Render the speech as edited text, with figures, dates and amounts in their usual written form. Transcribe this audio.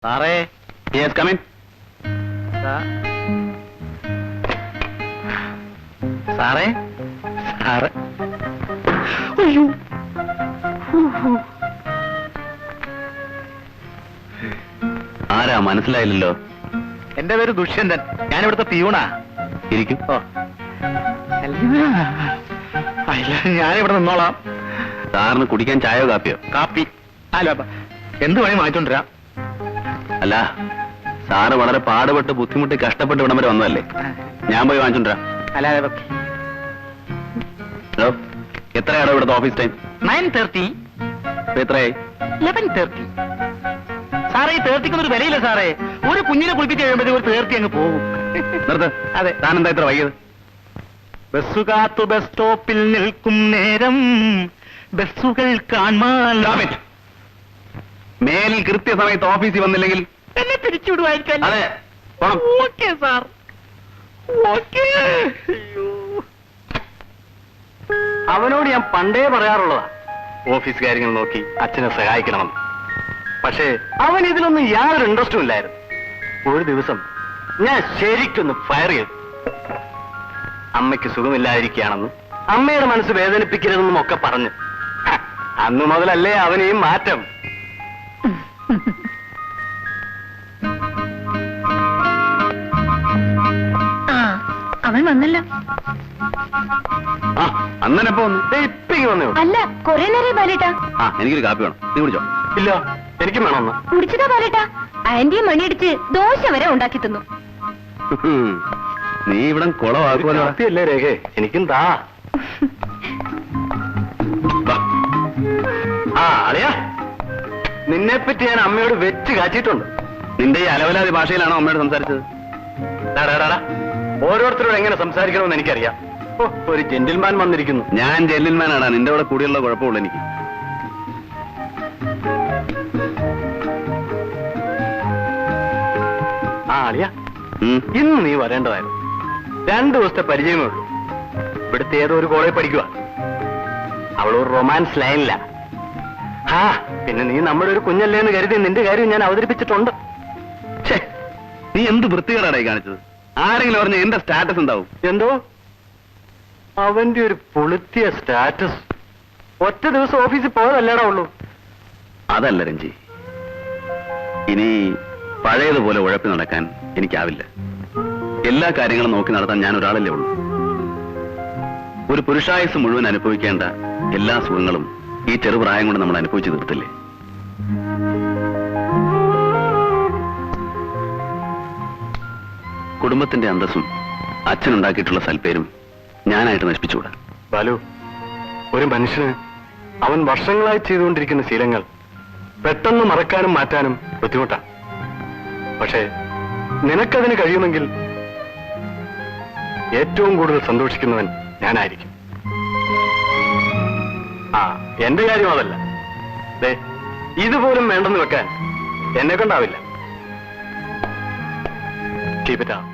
സാറേ, yes come in. സാറേ, sir. അയ്യോ, ആരാ മനസ്സിലായില്ലല്ലോ? എന്റെ പേര് ദുഷ്യന്തൻ. ഞാൻ ഇവിടുത്തെ പിയൂണാ. ഇരിക്കും. ഞാനിവിടെ നിന്നോളാം. സാറിന് കുടിക്കാൻ ചായയോ കാപ്പിയോ? കാപ്പി. അല്ല, എന്ത് പണി വാങ്ങിച്ചോണ്ടിരാ? അല്ല, സാറ് വളരെ പാടുപെട്ട് ബുദ്ധിമുട്ടി കഷ്ടപ്പെട്ട് ഇവിടം വരെ വന്നതല്ലേ? ഞാൻ പോയി വാങ്ങിച്ചോണ്ടിരാ. ഹലോ, എത്രയാണോ ഇവിടുത്തെ ഓഫീസ് ടൈം? 9:30. എത്രയായി? 11:30. സാറേ, ഈ 30ക്കൊന്നൊരു വിലയില്ല സാറേ. ഒരു കുഞ്ഞിനെ കുളിപ്പിച്ച് കഴിയുമ്പോഴേ ഒരു 30 അങ്ങ് പോകും. നിർത്ത്. അതെ, താനെന്താ ഇത്ര വൈകിയത്? ബസ് കാത്തു ബസ് സ്റ്റോപ്പിൽ നിൽക്കും നേരം ബസ്സുകൾ കാണാൻ. മേലിൽ കൃത്യസമയത്ത് ഓഫീസിൽ വന്നില്ലെങ്കിൽ എന്നെ തിരിച്ചുവിടുവായിരിക്കും. അതെ, ഓക്കെ സാർ, ഓക്കെ. അവനോട് ഞാൻ പണ്ടേ പറയാറുള്ളതാ, ഓഫീസ് കാര്യങ്ങൾ നോക്കി അച്ഛനെ സഹായിക്കണമെന്ന്. പക്ഷേ അവൻ ഇതിലൊന്നും യാതൊരു ഇൻട്രസ്റ്റും ഇല്ലായിരുന്നു. ഒരു ദിവസം ഞാൻ ശരിക്കൊന്ന് ഫയർ ചെയ്തു. അമ്മയ്ക്ക് സുഖമില്ലാതിരിക്കുകയാണെന്നും അമ്മയുടെ മനസ്സ് വേദനിപ്പിക്കരുതെന്നും ഒക്കെ പറഞ്ഞു. അന്നു മുതലല്ലേ അവനെയും മാറ്റം. അവൻ വന്നല്ലോ. അന്നെപ്പോ ഇപ്പേക്ക് വന്നോ? അല്ല, കൊറേ നേരം ബാലേട്ടാ. എനിക്കൊരു കാപ്പി വേണം. നീ കുടിച്ചോ? ഇല്ല, എനിക്കും വേണമെന്ന്. കുടിച്ചതാ ബാലേട്ടാ. ആന്റിയും മണിയടിച്ച് ദോശ വരെ ഉണ്ടാക്കി തന്നു. നീ ഇവിടെ കുളമാക്കുമല്ലോ. കാപ്പിയല്ലേ രേഖേ? എനിക്കും താ. അളിയാ, നിന്നെ പറ്റി ഞാൻ അമ്മയോട് വെച്ച് കാച്ചിട്ടുണ്ട്. നിന്റെ ഈ അലവലാതി ഭാഷയിലാണോ അമ്മയോട് സംസാരിച്ചത്? ഓരോരുത്തരോട് എങ്ങനെ സംസാരിക്കണമെന്ന് എനിക്കറിയാം. ഒരു ജെന്റിൽമാൻ വന്നിരിക്കുന്നു. ഞാൻ ജെന്റിൽമാനാണ്. നിന്റെ കൂടെ കൂടിയുള്ള കുഴപ്പമുള്ളൂ എനിക്ക്. അളിയ, ഇന്ന് നീ വരേണ്ടതായിരുന്നു. 2 ദിവസത്തെ പരിചയമേ ഉള്ളൂ. ഇവിടുത്തെ ഏതോ ഒരു കോളേജ് പഠിക്കുക. അവളൊരു റൊമാൻസ് ലൈനില്ല. പിന്നെ നീ നമ്മുടെ ഒരു കുഞ്ഞല്ലേ എന്ന് കരുതി നിന്റെ കാര്യം ഞാൻ അവതരിപ്പിച്ചിട്ടുണ്ട്. നീ എന്ത് വൃത്തികേടായി കാണിച്ചത്? ആരെങ്കിലും പറഞ്ഞ എന്റെ സ്റ്റാറ്റസ് എന്താവും? എന്തോ അവന്റെ ഒരു പൊളുത്തിയ സ്റ്റാറ്റസ്. ഒറ്റ ദിവസം ഓഫീസിൽ പോയതല്ലേടാ ഉള്ളൂ. അതല്ല രഞ്ജി, ഇനി പഴയതുപോലെ ഉഴപ്പി നടക്കാൻ എനിക്കാവില്ല. എല്ലാ കാര്യങ്ങളും നോക്കി നടത്താൻ ഞാൻ ഒരാളല്ലേ ഉള്ളൂ. ഒരു പുരുഷായുസ് മുഴുവൻ അനുഭവിക്കേണ്ട എല്ലാ സുഖങ്ങളും ഈ ചെറുപ്രായം കൊണ്ട് നമ്മൾ അനുഭവിച്ചു തീർത്തില്ലേ? കുടുംബത്തിന്റെ അന്തസ്സും അച്ഛനുണ്ടാക്കിയിട്ടുള്ള സൽപ്പേരും ഞാനായിട്ട് നശിപ്പിച്ചുകൂടാ. ബാലു, ഒരു മനുഷ്യന് അവൻ വർഷങ്ങളായി ചെയ്തുകൊണ്ടിരിക്കുന്ന ശീലങ്ങൾ പെട്ടെന്ന് മറക്കാനും മാറ്റാനും ബുദ്ധിമുട്ടാണ്. പക്ഷേ നിനക്കതിന് കഴിയുമെങ്കിൽ ഏറ്റവും കൂടുതൽ സന്തോഷിക്കുന്നവൻ ഞാനായിരിക്കും. എന്റെ കാര്യം അതല്ല. ഇതുപോലും വേണ്ടെന്ന് വെക്കാൻ എന്നെ കൊണ്ടാവില്ല. Keep it up.